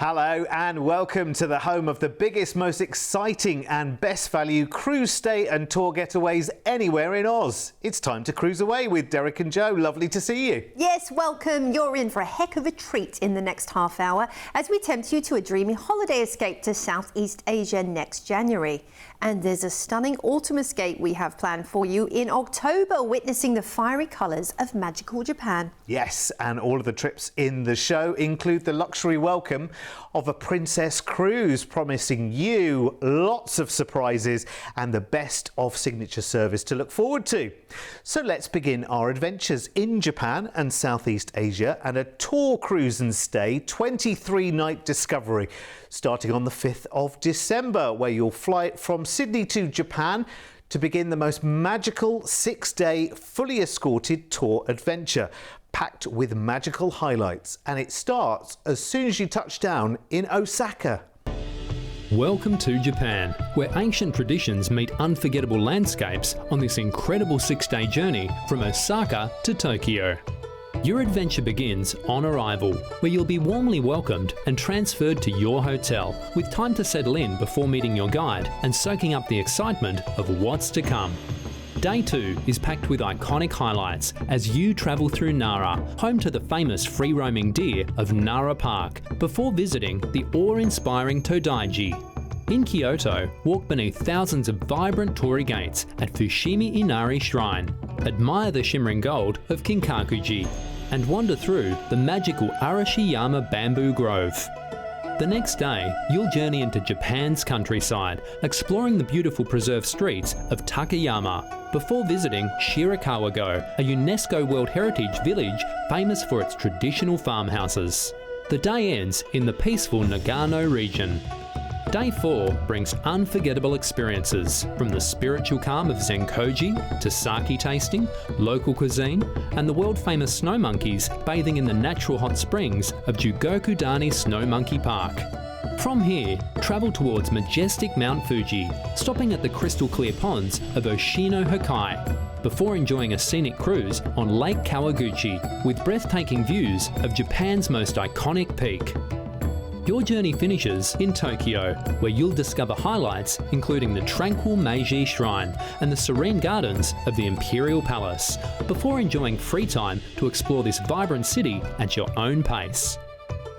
Hello and welcome to the home of the biggest, most exciting and best value cruise stay and tour getaways anywhere in Oz. It's time to cruise away with Derek and Joe. Lovely to see you. Yes, welcome. You're in for a heck of a treat in the next half hour as we tempt you to a dreamy holiday escape to Southeast Asia next January. And there's a stunning autumn escape we have planned for you in October, witnessing the fiery colours of magical Japan. Yes, and all of the trips in the show include the luxury welcome of a princess cruise, promising you lots of surprises and the best of signature service to look forward to. So let's begin our adventures in Japan and Southeast Asia and a tour cruise and stay 23-night discovery starting on the 5th of December, where you'll fly from Sydney to Japan to begin the most magical 6-day fully escorted tour adventure, packed with magical highlights, and it starts as soon as you touch down in Osaka. Welcome to Japan, where ancient traditions meet unforgettable landscapes on this incredible 6-day journey from Osaka to Tokyo. Your adventure begins on arrival, where you'll be warmly welcomed and transferred to your hotel, with time to settle in before meeting your guide and soaking up the excitement of what's to come. Day 2 is packed with iconic highlights as you travel through Nara, home to the famous free-roaming deer of Nara Park, before visiting the awe-inspiring Todaiji. In Kyoto, walk beneath thousands of vibrant torii gates at Fushimi Inari Shrine, admire the shimmering gold of Kinkakuji, and wander through the magical Arashiyama Bamboo Grove. The next day, you'll journey into Japan's countryside, exploring the beautiful preserved streets of Takayama, before visiting Shirakawa-go, a UNESCO World Heritage village famous for its traditional farmhouses. The day ends in the peaceful Nagano region. Day 4 brings unforgettable experiences, from the spiritual calm of Zenkoji to sake tasting, local cuisine, and the world-famous snow monkeys bathing in the natural hot springs of Jugokudani Snow Monkey Park. From here, travel towards majestic Mount Fuji, stopping at the crystal-clear ponds of Oshino Hokai, before enjoying a scenic cruise on Lake Kawaguchi with breathtaking views of Japan's most iconic peak. Your journey finishes in Tokyo, where you'll discover highlights including the tranquil Meiji Shrine and the serene gardens of the Imperial Palace, before enjoying free time to explore this vibrant city at your own pace.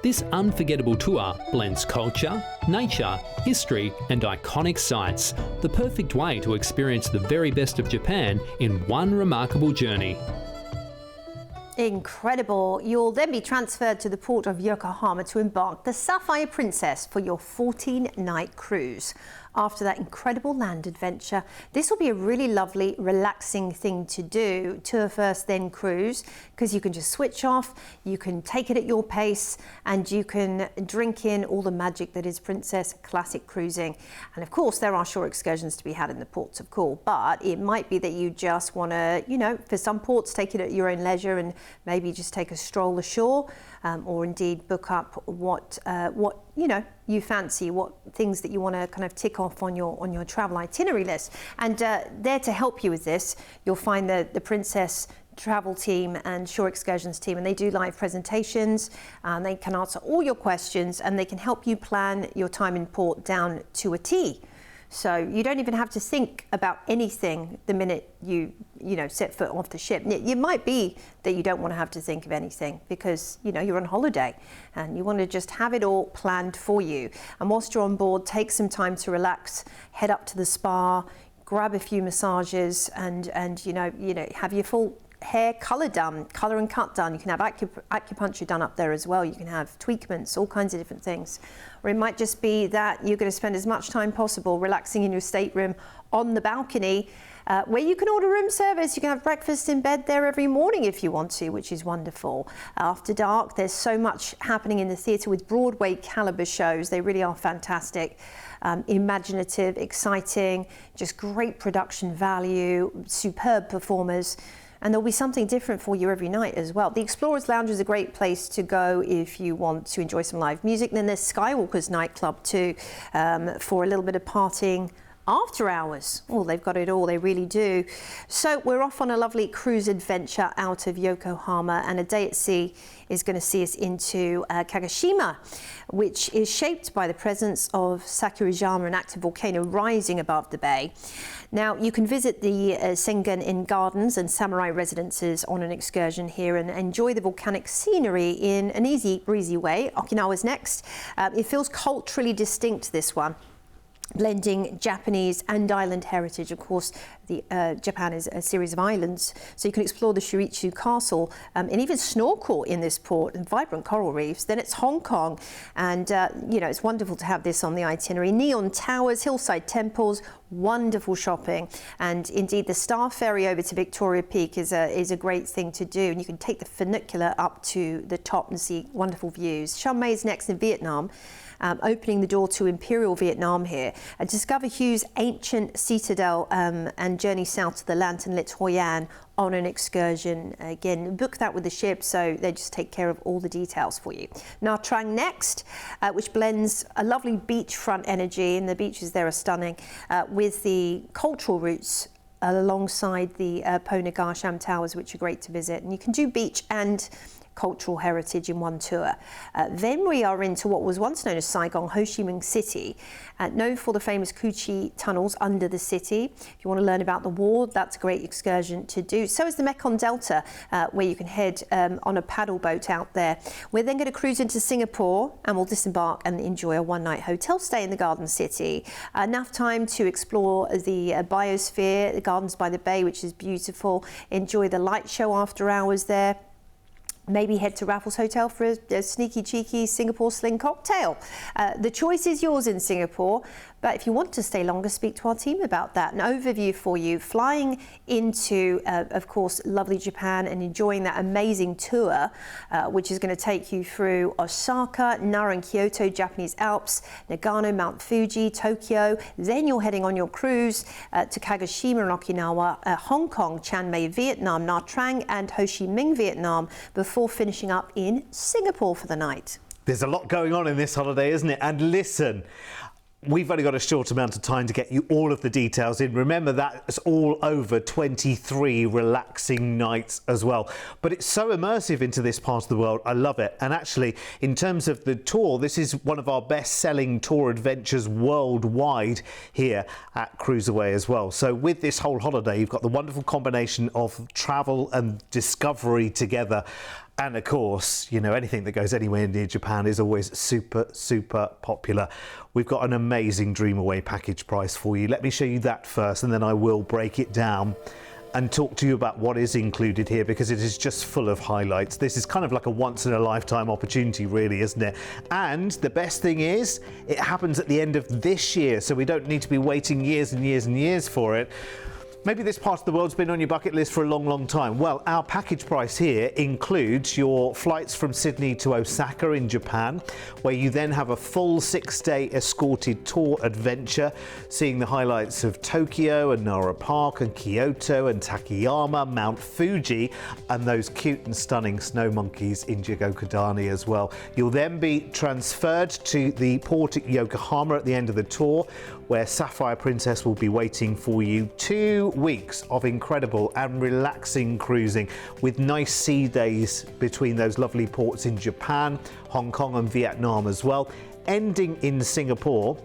This unforgettable tour blends culture, nature, history and iconic sights, the perfect way to experience the very best of Japan in one remarkable journey. Incredible. You'll then be transferred to the port of Yokohama to embark the Sapphire Princess for your 14-night cruise. After that incredible land adventure, this will be a really lovely, relaxing thing to do. Tour first, then cruise, because you can just switch off, you can take it at your pace, and you can drink in all the magic that is Princess Classic cruising. And of course, there are shore excursions to be had in the ports of call, but it might be that you just want to, for some ports, take it at your own leisure and maybe just take a stroll ashore, or indeed book up what you fancy, what things that you want to kind of tick off on your travel itinerary list. And there to help you with this, you'll find the Princess travel team and shore excursions team, and they do live presentations. They can answer all your questions and they can help you plan your time in port down to a T. So you don't even have to think about anything the minute you set foot off the ship. It might be that you don't want to have to think of anything because you're on holiday and you want to just have it all planned for you. And whilst you're on board, take some time to relax, head up to the spa, grab a few massages, and have your full hair color and cut done. You can have acupuncture done up there as well. You can have tweakments, all kinds of different things. Or it might just be that you're going to spend as much time possible relaxing in your stateroom on the balcony, where you can order room service. You can have breakfast in bed there every morning if you want to, which is wonderful. After dark, there's so much happening in the theatre with Broadway caliber shows. They really are fantastic. Imaginative, exciting, just great production value, superb performers. And there'll be something different for you every night as well. The Explorers Lounge is a great place to go if you want to enjoy some live music. Then there's Skywalker's nightclub too, for a little bit of partying after hours. Oh, they've got it all, they really do. So we're off on a lovely cruise adventure out of Yokohama, and a day at sea is going to see us into Kagoshima, which is shaped by the presence of Sakurajima, an active volcano rising above the bay. Now, you can visit the Sengen-in Gardens and Samurai residences on an excursion here and enjoy the volcanic scenery in an easy, breezy way. Okinawa's next. It feels culturally distinct, this one, blending Japanese and island heritage. Of course, Japan is a series of islands, so you can explore the Shurichu Castle and even snorkel in this port and vibrant coral reefs. Then it's Hong Kong, and you know, it's wonderful to have this on the itinerary. Neon towers, hillside temples, wonderful shopping, and indeed the Star Ferry over to Victoria Peak is a great thing to do, and you can take the funicular up to the top and see wonderful views. Chiang Mai is next in Vietnam. Opening the door to Imperial Vietnam here. Discover Hugh's ancient citadel and journey south to the Lantern-lit Hoi An on an excursion. Again, book that with the ship, so they just take care of all the details for you. Nha Trang next, which blends a lovely beachfront energy, and the beaches there are stunning, with the cultural routes alongside the Po Nagar Sham Towers, which are great to visit. And you can do beach and cultural heritage in one tour. Then we are into what was once known as Saigon, Ho Chi Minh City, known for the famous Cu Chi tunnels under the city. If you want to learn about the war, that's a great excursion to do. So is the Mekong Delta, where you can head on a paddle boat out there. We're then going to cruise into Singapore, and we'll disembark and enjoy a one-night hotel stay in the Garden City. Enough time to explore the biosphere, the Gardens by the Bay, which is beautiful. Enjoy the light show after hours there. Maybe head to Raffles Hotel for a sneaky, cheeky Singapore sling cocktail. The choice is yours in Singapore, but if you want to stay longer, speak to our team about that. An overview for you, flying into, of course, lovely Japan and enjoying that amazing tour, which is going to take you through Osaka, Nara and Kyoto, Japanese Alps, Nagano, Mount Fuji, Tokyo. Then you're heading on your cruise to Kagoshima and Okinawa, Hong Kong, Chiang Mai, Vietnam, Nha Trang and Ho Chi Minh, Vietnam, before finishing up in Singapore for the night. There's a lot going on in this holiday, isn't it? And listen, we've only got a short amount of time to get you all of the details in. Remember, that's all over 23 relaxing nights as well. But it's so immersive into this part of the world. I love it. And actually, in terms of the tour, this is one of our best-selling tour adventures worldwide here at CruiseAway as well. So with this whole holiday, you've got the wonderful combination of travel and discovery together. And of course, you know, anything that goes anywhere near Japan is always super, super popular. We've got an amazing Dream Away package price for you. Let me show you that first, and then I will break it down and talk to you about what is included here, because it is just full of highlights. This is kind of like a once-in-a-lifetime opportunity, really, isn't it? And the best thing is, it happens at the end of this year, so we don't need to be waiting years and years and years for it. Maybe this part of the world's been on your bucket list for a long, long time. Well, our package price here includes your flights from Sydney to Osaka in Japan, where you then have a full 6-day escorted tour adventure, seeing the highlights of Tokyo and Nara Park and Kyoto and Takayama, Mount Fuji, and those cute and stunning snow monkeys in Jigokodani as well. You'll then be transferred to the port at Yokohama at the end of the tour, where Sapphire Princess will be waiting for you. 2 weeks of incredible and relaxing cruising with nice sea days between those lovely ports in Japan, Hong Kong and Vietnam as well, ending in Singapore.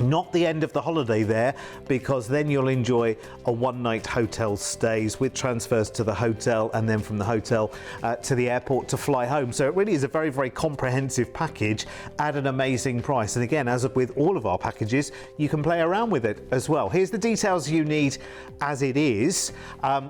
Not the end of the holiday there, because then you'll enjoy a one-night hotel stays with transfers to the hotel, and then from the hotel to the airport to fly home. So it really is a very, very comprehensive package at an amazing price. And again, as with all of our packages, you can play around with it as well. Here's the details you need as it is,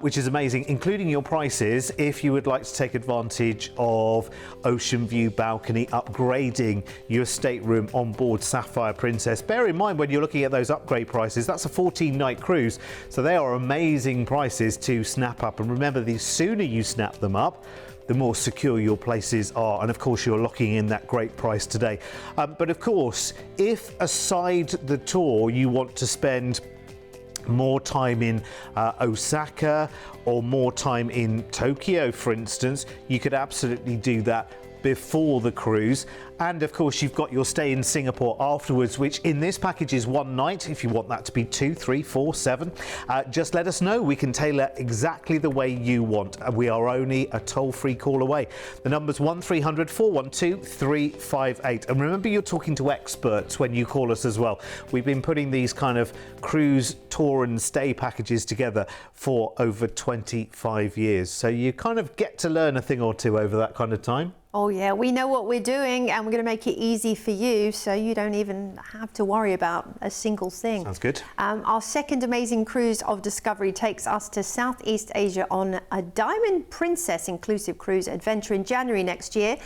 which is amazing, including your prices if you would like to take advantage of ocean view balcony, upgrading your stateroom on board Sapphire Princess. Bear in mind, when you're looking at those upgrade prices, that's a 14-night cruise, so they are amazing prices to snap up. And remember, the sooner you snap them up, the more secure your places are, and of course you're locking in that great price today. But of course, if aside the tour you want to spend more time in Osaka or more time in Tokyo, for instance, you could absolutely do that before the cruise, and of course you've got your stay in Singapore afterwards, which in this package is 1 night. If you want that to be 2, 3, 4, 7, just let us know. We can tailor exactly the way you want, and we are only a toll-free call away. The number's 1300 412 358, and remember, you're talking to experts when you call us as well. We've been putting these kind of cruise tour and stay packages together for over 25 years, so you kind of get to learn a thing or two over that kind of time. Oh yeah, we know what we're doing, and we're going to make it easy for you, so you don't even have to worry about a single thing. Sounds good. Our second amazing cruise of discovery takes us to Southeast Asia on a Diamond Princess inclusive cruise adventure in January next year.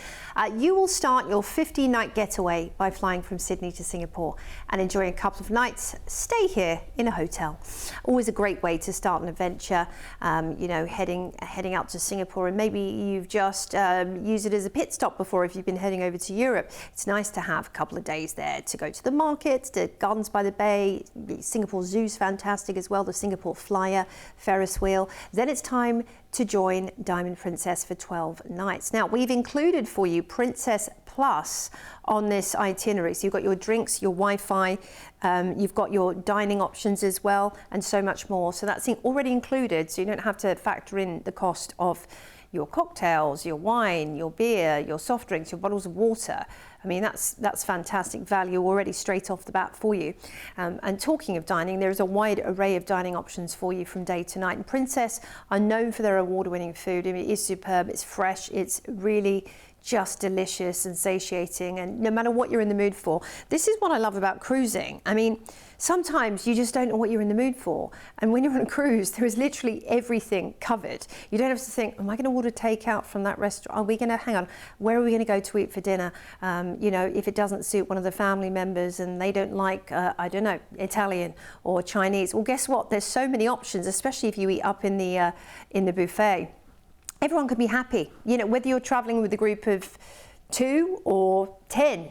You will start your 15-night getaway by flying from Sydney to Singapore and enjoying a couple of nights stay here in a hotel. Always a great way to start an adventure, you know, heading out to Singapore, and maybe you've just used it as a pit stop before if you've been heading over to Europe. It's nice to have a couple of days there to go to the markets, to Gardens by the Bay. Singapore Zoo's fantastic as well, the Singapore Flyer, Ferris wheel. Then it's time to join Diamond Princess for 12 nights. Now, we've included for you Princess Plus on this itinerary. So you've got your drinks, your Wi-Fi, you've got your dining options as well, and so much more. So that's already included, so you don't have to factor in the cost of your cocktails, your wine, your beer, your soft drinks, your bottles of water. I mean, that's fantastic value already straight off the bat for you. And talking of dining, there's a wide array of dining options for you from day to night. And Princess are known for their award-winning food. I mean, it is superb, it's fresh, it's really just delicious and satiating, and no matter what you're in the mood for. This is what I love about cruising. I mean, sometimes you just don't know what you're in the mood for, and when you're on a cruise, there is literally everything covered. You don't have to think, am I going to order takeout from that restaurant? Are we going to, hang on, where are we going to go to eat for dinner? You know, if it doesn't suit one of the family members and they don't like, I don't know, Italian or Chinese, well, guess what? There's so many options, especially if you eat up in the buffet. Everyone can be happy, you know, whether you're traveling with a group of 2 or 10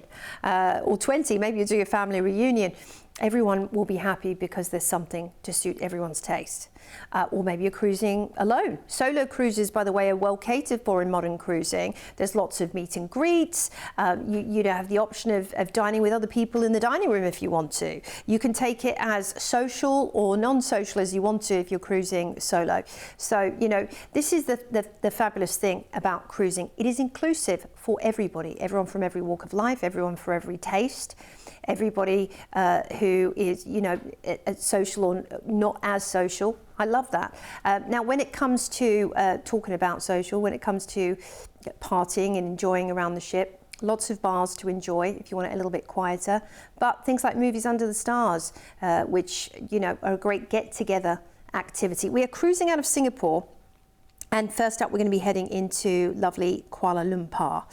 or 20, maybe you're doing a family reunion. Everyone will be happy because there's something to suit everyone's taste. Or maybe you're cruising alone. Solo cruises, by the way, are well catered for in modern cruising. There's lots of meet and greets. You have the option of dining with other people in the dining room if you want to. You can take it as social or non-social as you want to if you're cruising solo. So, you know, this is the fabulous thing about cruising. It is inclusive for everybody, everyone from every walk of life, everyone for every taste. Everybody who is, you know, social or not as social. I love that. Now, when it comes to talking about social, when it comes to partying and enjoying around the ship, lots of bars to enjoy if you want it a little bit quieter. But things like movies under the stars, which, you know, are a great get-together activity. We are cruising out of Singapore. And first up, we're going to be heading into lovely Kuala Lumpur,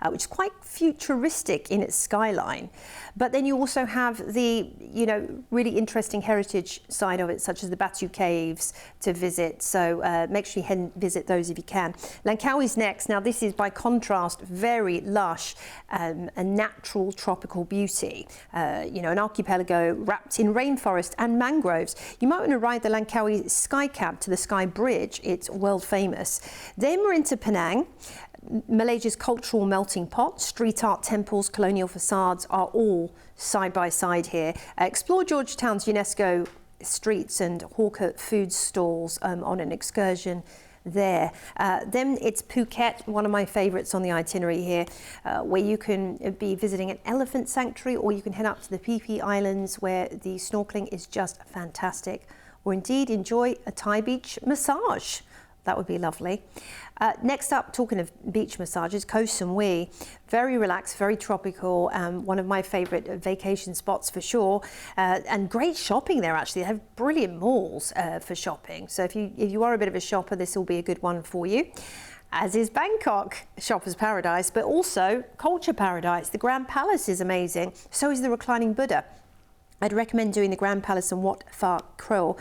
which is quite futuristic in its skyline. But then you also have the, you know, really interesting heritage side of it, such as the Batu Caves to visit. So make sure you head and visit those if you can. Langkawi's next. Now, this is by contrast very lush and natural tropical beauty. You know, an archipelago wrapped in rainforest and mangroves. You might want to ride the Langkawi Sky Cab to the Sky Bridge. It's world famous. Then we're into Penang. Malaysia's cultural melting pot, street art, temples, colonial facades are all side by side here. Explore Georgetown's UNESCO streets and hawker food stalls on an excursion there. Then it's Phuket, one of my favourites on the itinerary here, where you can be visiting an elephant sanctuary, or you can head up to the Phi Phi Islands where the snorkeling is just fantastic, or indeed enjoy a Thai beach massage. That would be lovely. Next up, talking of beach massages, Koh Samui, very relaxed, very tropical, one of my favourite vacation spots for sure, and great shopping there actually. They have brilliant malls for shopping. So if you are a bit of a shopper, this will be a good one for you. As is Bangkok, shopper's paradise, but also culture paradise. The Grand Palace is amazing. So is the reclining Buddha. I'd recommend doing the Grand Palace and Wat Phra Kraew,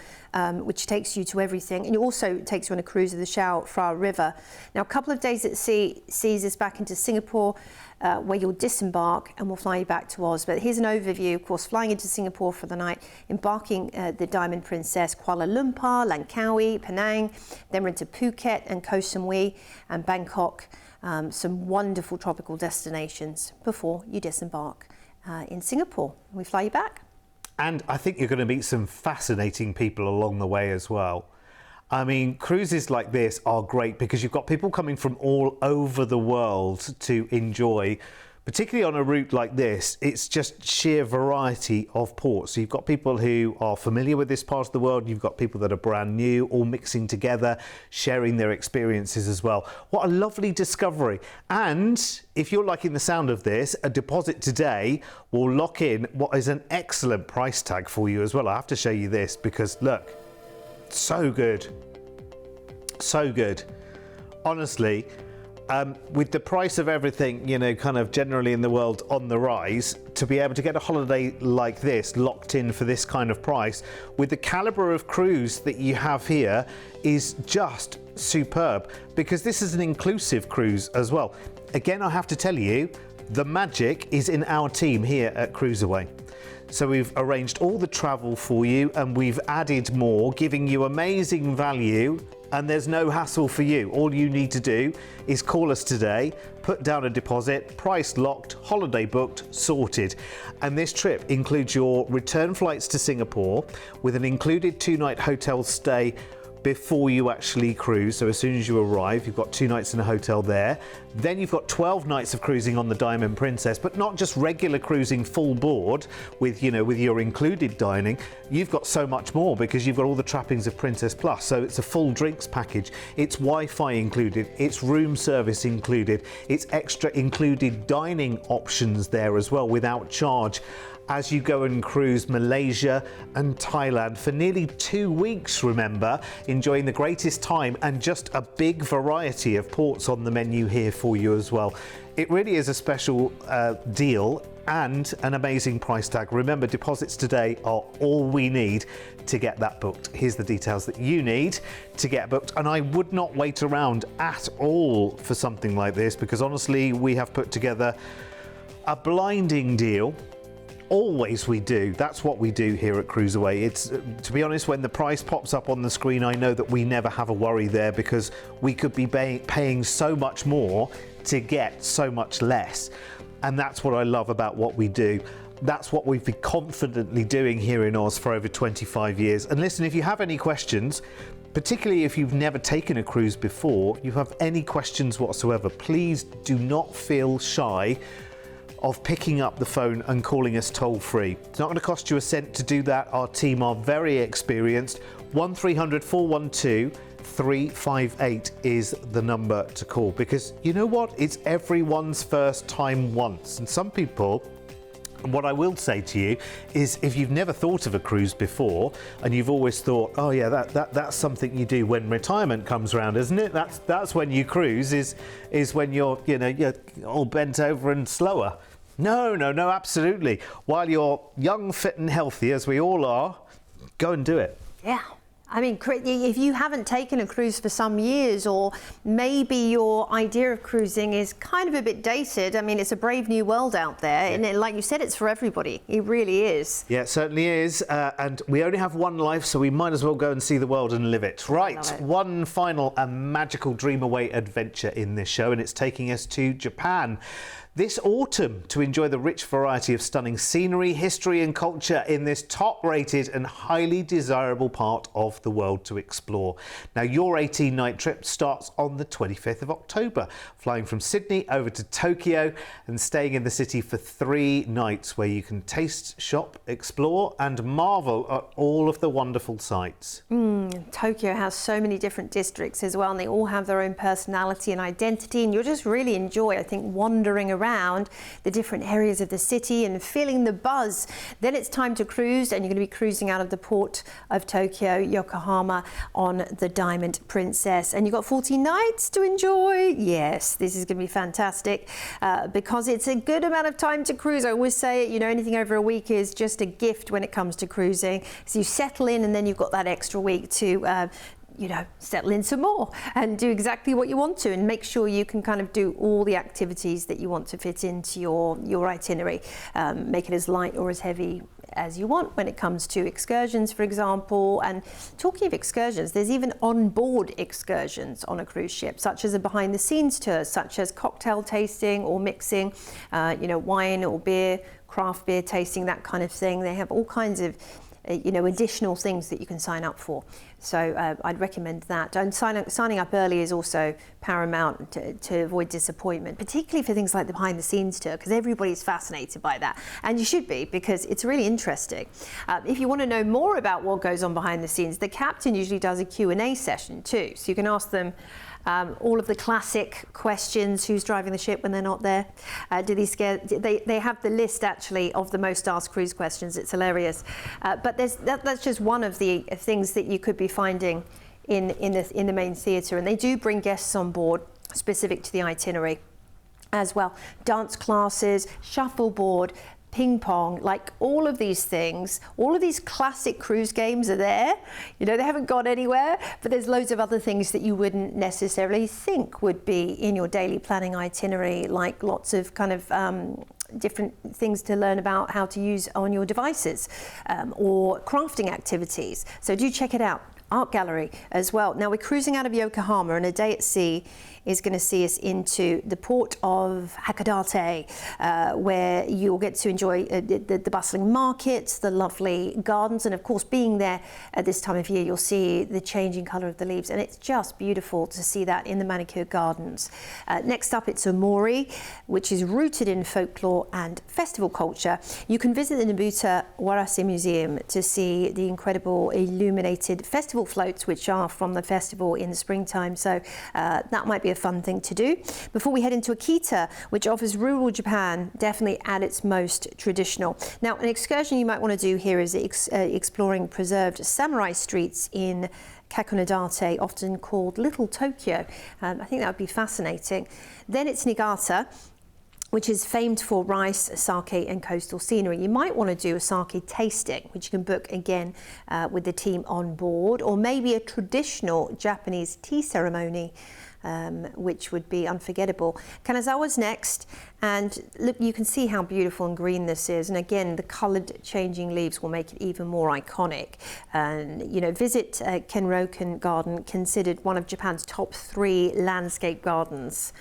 which takes you to everything, and it also takes you on a cruise of the Chao Phraya River. Now, a couple of days at sea sees us back into Singapore, where you'll disembark and we'll fly you back to Oz. But here's an overview, of course, flying into Singapore for the night, embarking the Diamond Princess, Kuala Lumpur, Langkawi, Penang, then we're into Phuket and Koh Samui and Bangkok. some wonderful tropical destinations before you disembark in Singapore. We fly you back. And I think you're going to meet some fascinating people along the way as well. I mean, cruises like this are great because you've got people coming from all over the world to enjoy, particularly on a route like this. It's just sheer variety of ports. So you've got people who are familiar with this part of the world, you've got people that are brand new, all mixing together, sharing their experiences as well. What a lovely discovery. And if you're liking the sound of this, a deposit today will lock in what is an excellent price tag for you as well. I have to show you this because look, so good. So good. Honestly, with the price of everything, you know, kind of generally in the world on the rise, to be able to get a holiday like this locked in for this kind of price with the caliber of cruise that you have here is just superb, because this is an inclusive cruise as well. Again, I have to tell you, the magic is in our team here at CruiseAway. So we've arranged all the travel for you and we've added more, giving you amazing value, and there's no hassle for you. All you need to do is call us today, put down a deposit, price locked, holiday booked, sorted. And this trip includes your return flights to Singapore with an included 2-night hotel stay before you actually cruise. So as soon as you arrive, you've got 2 nights in a hotel there. Then you've got 12 nights of cruising on the Diamond Princess, but not just regular cruising full board with, you know, with your included dining. You've got so much more because you've got all the trappings of Princess Plus. So it's a full drinks package. It's Wi-Fi included. It's room service included. It's extra included dining options there as well without charge, as you go and cruise Malaysia and Thailand for nearly 2 weeks, remember, enjoying the greatest time and just a big variety of ports on the menu here for you as well. It really is a special deal and an amazing price tag. Remember, deposits today are all we need to get that booked. Here's the details that you need to get booked, and I would not wait around at all for something like this, because honestly, we have put together a blinding deal. Always we do. That's what we do here at CruiseAway. It's, to be honest, when the price pops up on the screen, I know that we never have a worry there, because we could be paying so much more to get so much less. And that's what I love about what we do. That's what we've been confidently doing here in Oz for over 25 years. And listen, if you have any questions, particularly if you've never taken a cruise before, you have any questions whatsoever, please do not feel shy of picking up the phone and calling us toll free. It's not going to cost you a cent to do that. Our team are very experienced. 1300 412 358 is the number to call, because you know what? It's everyone's first time once. And some people, what I will say to you is, if you've never thought of a cruise before and you've always thought, oh yeah, that's something you do when retirement comes around, isn't it? That's when you cruise, is when you're all bent over and slower. No, absolutely. While you're young, fit and healthy, as we all are, go and do it. Yeah. I mean, if you haven't taken a cruise for some years, or maybe your idea of cruising is kind of a bit dated, I mean, it's a brave new world out there, yeah. And like you said, it's for everybody. It really is. Yeah, it certainly is. And we only have one life, so we might as well go and see the world and live it. Right, one final and magical dream-away adventure in this show, and it's taking us to Japan this autumn to enjoy the rich variety of stunning scenery, history and culture in this top-rated and highly desirable part of the world to explore. Now, your 18-night trip starts on the 25th of October, flying from Sydney over to Tokyo and staying in the city for 3 nights, where you can taste, shop, explore and marvel at all of the wonderful sights. Tokyo has so many different districts as well, and they all have their own personality and identity, and you'll just really enjoy, I think, wandering around the different areas of the city and feeling the buzz. Then it's time to cruise, and you're going to be cruising out of the port of Tokyo, Yokohama, on the Diamond Princess. And you've got 14 nights to enjoy. Yes, this is going to be fantastic because it's a good amount of time to cruise. I always say, you know, anything over a week is just a gift when it comes to cruising. So you settle in, and then you've got that extra week to settle in some more and do exactly what you want to, and make sure you can kind of do all the activities that you want to fit into your itinerary. Make it as light or as heavy as you want when it comes to excursions, for example. And talking of excursions, there's even on-board excursions on a cruise ship, such as a behind-the-scenes tour, such as cocktail tasting or mixing, wine or beer, craft beer tasting, that kind of thing. They have all kinds of additional things that you can sign up for. So I'd recommend that. And signing up early is also paramount to avoid disappointment, particularly for things like the behind the scenes tour, because everybody's fascinated by that. And you should be, because it's really interesting. If you want to know more about what goes on behind the scenes, the captain usually does a Q&A session too. So you can ask them all of the classic questions: who's driving the ship when they're not there? Do these scare? They have the list actually of the most asked cruise questions. It's hilarious. But that's just one of the things that you could be finding in the main theatre, and they do bring guests on board specific to the itinerary as well. Dance classes, shuffleboard, ping pong, like all of these things, all of these classic cruise games are there. They haven't gone anywhere, but there's loads of other things that you wouldn't necessarily think would be in your daily planning itinerary, like lots of kind of different things to learn about how to use on your devices, or crafting activities. So do check it out. Art gallery as well. Now we're cruising out of Yokohama, and a day at sea is going to see us into the port of Hakodate, where you'll get to enjoy the bustling markets, the lovely gardens, and of course, being there at this time of year, you'll see the changing colour of the leaves, and it's just beautiful to see that in the manicured gardens. Next up, it's Omori, which is rooted in folklore and festival culture. You can visit the Nobuta Warase Museum to see the incredible illuminated festival floats, which are from the festival in the springtime. So that might be a fun thing to do. Before we head into Akita, which offers rural Japan, definitely at its most traditional. Now, an excursion you might want to do here is exploring preserved samurai streets in Kakonodate, often called Little Tokyo. I think that would be fascinating. Then it's Niigata, which is famed for rice, sake and coastal scenery. You might want to do a sake tasting, which you can book again with the team on board, or maybe a traditional Japanese tea ceremony, which would be unforgettable. Kanazawa's next, and look, you can see how beautiful and green this is, and again, the coloured changing leaves will make it even more iconic. And visit Kenroken Garden, considered one of Japan's top 3 landscape gardens.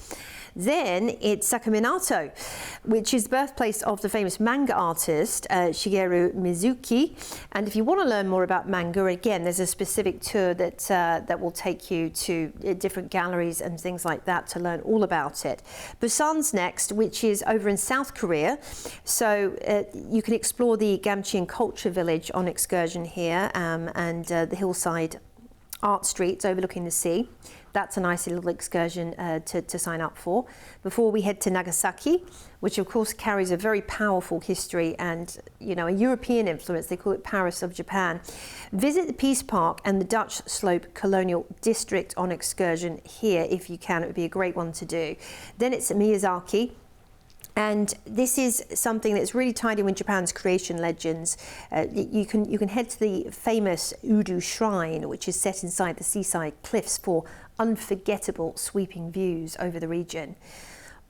Then it's Sakaminato, which is the birthplace of the famous manga artist Shigeru Mizuki. And if you want to learn more about manga, again, there's a specific tour that will take you to different galleries and things like that to learn all about it. Busan's next, which is over in South Korea. So you can explore the Gamcheon Culture Village on excursion here, and the hillside art streets overlooking the sea. That's a nice little excursion to sign up for. Before we head to Nagasaki, which of course carries a very powerful history and a European influence. They call it Paris of Japan. Visit the Peace Park and the Dutch Slope Colonial District on excursion here if you can. It would be a great one to do. Then it's Miyazaki. And this is something that's really tied in with Japan's creation legends. You can head to the famous Udu Shrine, which is set inside the seaside cliffs for unforgettable sweeping views over the region.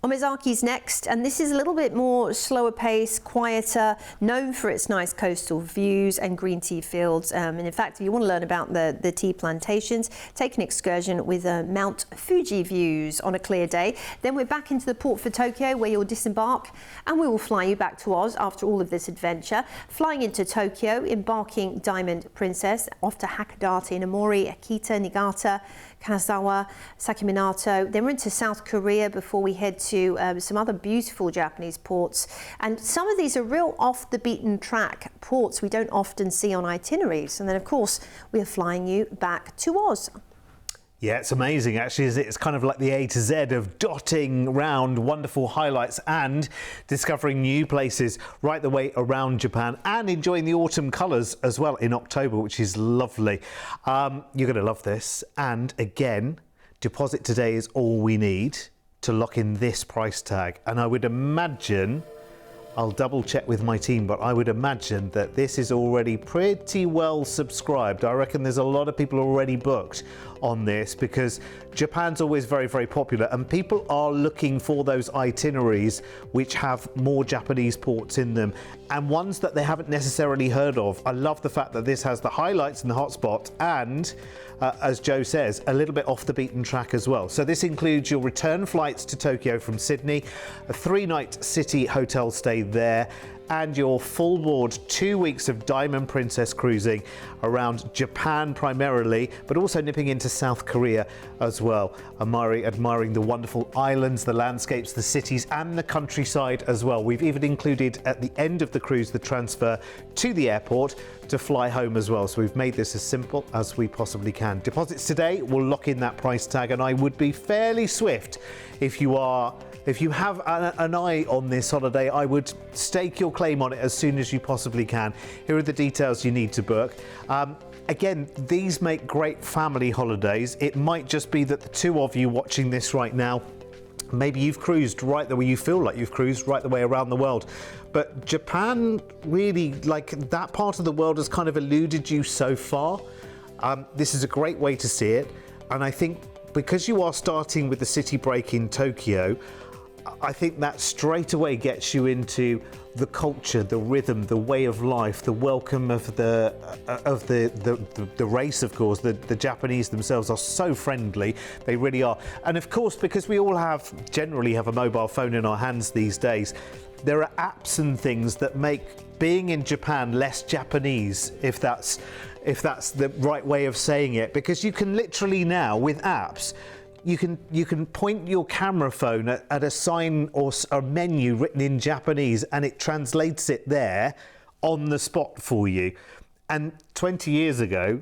Omizaki's next, and this is a little bit more slower pace, quieter, known for its nice coastal views and green tea fields. And in fact, if you want to learn about the tea plantations, take an excursion with Mount Fuji views on a clear day. Then we're back into the port for Tokyo, where you'll disembark, and we will fly you back to Oz after all of this adventure. Flying into Tokyo, embarking Diamond Princess, off to Hakodate, Omori, Akita, Niigata, Kanazawa, Sakaminato. Then we're into South Korea before we head to some other beautiful Japanese ports. And some of these are real off the beaten track ports we don't often see on itineraries. And then of course, we are flying you back to Oz. Yeah, it's amazing actually. It's kind of like the A to Z of dotting round wonderful highlights and discovering new places right the way around Japan, and enjoying the autumn colours as well in October, which is lovely. You're going to love this. And again, deposit today is all we need to lock in this price tag. And I would imagine I'll double check with my team, but I would imagine that this is already pretty well subscribed. I reckon there's a lot of people already booked on this because Japan's always very, very popular and people are looking for those itineraries which have more Japanese ports in them and ones that they haven't necessarily heard of. I love the fact that this has the highlights and the hotspots and as Joe says, a little bit off the beaten track as well. So this includes your return flights to Tokyo from Sydney, a 3-night city hotel stay there, and your full board 2 weeks of Diamond Princess cruising around Japan primarily, but also nipping into South Korea as well, admiring the wonderful islands, the landscapes, the cities and the countryside as well. We've even included at the end of the cruise the transfer to the airport to fly home as well. So we've made this as simple as we possibly can. Deposits today will lock in that price tag, and I would be fairly swift if you have an eye on this holiday. I would stake your claim on it as soon as you possibly can. Here are the details you need to book. Again, these make great family holidays. It might just be that the two of you watching this right now, maybe you've cruised right the way you feel like you've cruised right the way around the world. But Japan, really, like that part of the world has kind of eluded you so far. This is a great way to see it. And I think because you are starting with the city break in Tokyo, I think that straight away gets you into the culture, the rhythm, the way of life, the welcome of the race, of course. The Japanese themselves are so friendly, they really are. And of course, because we all generally have a mobile phone in our hands these days, there are apps and things that make being in Japan less Japanese, if that's the right way of saying it, because you can literally now with apps, you can point your camera phone at a sign or a menu written in Japanese and it translates it there on the spot for you. And 20 years ago,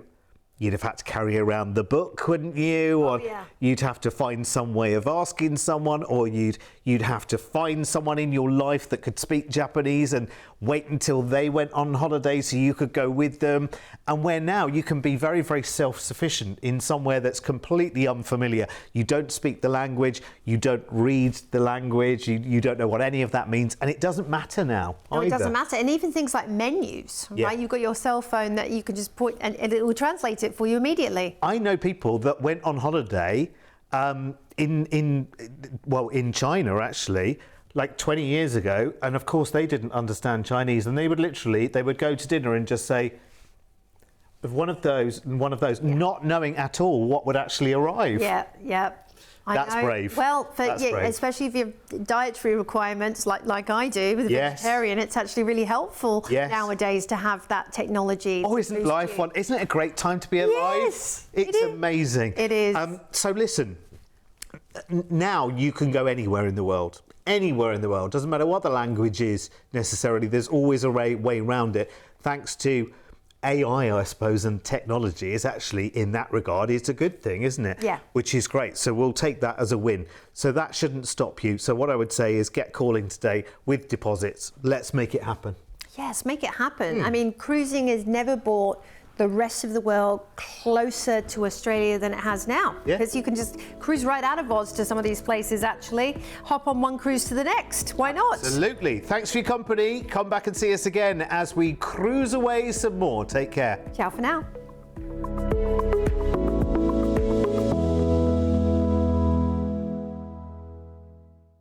you'd have had to carry around the book, wouldn't you? Or you'd have to find some way of asking someone, or you'd have to find someone in your life that could speak Japanese and wait until they went on holiday so you could go with them. And where now you can be very, very self-sufficient in somewhere that's completely unfamiliar. You don't speak the language, you don't read the language, you don't know what any of that means, and it doesn't matter now. No, it doesn't matter. And even things like menus, right? You've got your cell phone that you can just point and it will translate it for you immediately. I know people that went on holiday in China actually, like 20 years ago, and of course they didn't understand Chinese, and they would go to dinner and just say one of those, not knowing at all what would actually arrive. Yeah. That's brave. Well, brave. Especially if you have dietary requirements like I do with a vegetarian, it's actually really helpful nowadays to have that technology. Oh, isn't life one? Isn't it a great time to be alive? Yes, it's amazing. It is. So listen, now you can go anywhere in the world. Anywhere in the world. Doesn't matter what the language is necessarily. There's always a way around it. Thanks to AI, I suppose, and technology is actually, in that regard, it's a good thing, isn't it? Yeah. Which is great. So we'll take that as a win. So that shouldn't stop you. So what I would say is get calling today with deposits. Let's make it happen. Yes, make it happen. I mean, cruising has never brought the rest of the world closer to Australia than it has now. Because you can just cruise right out of Oz to some of these places, actually. Hop on one cruise to the next. Why not? Absolutely. Thanks for your company. Come back and see us again as we cruise away some more. Take care. Ciao for now.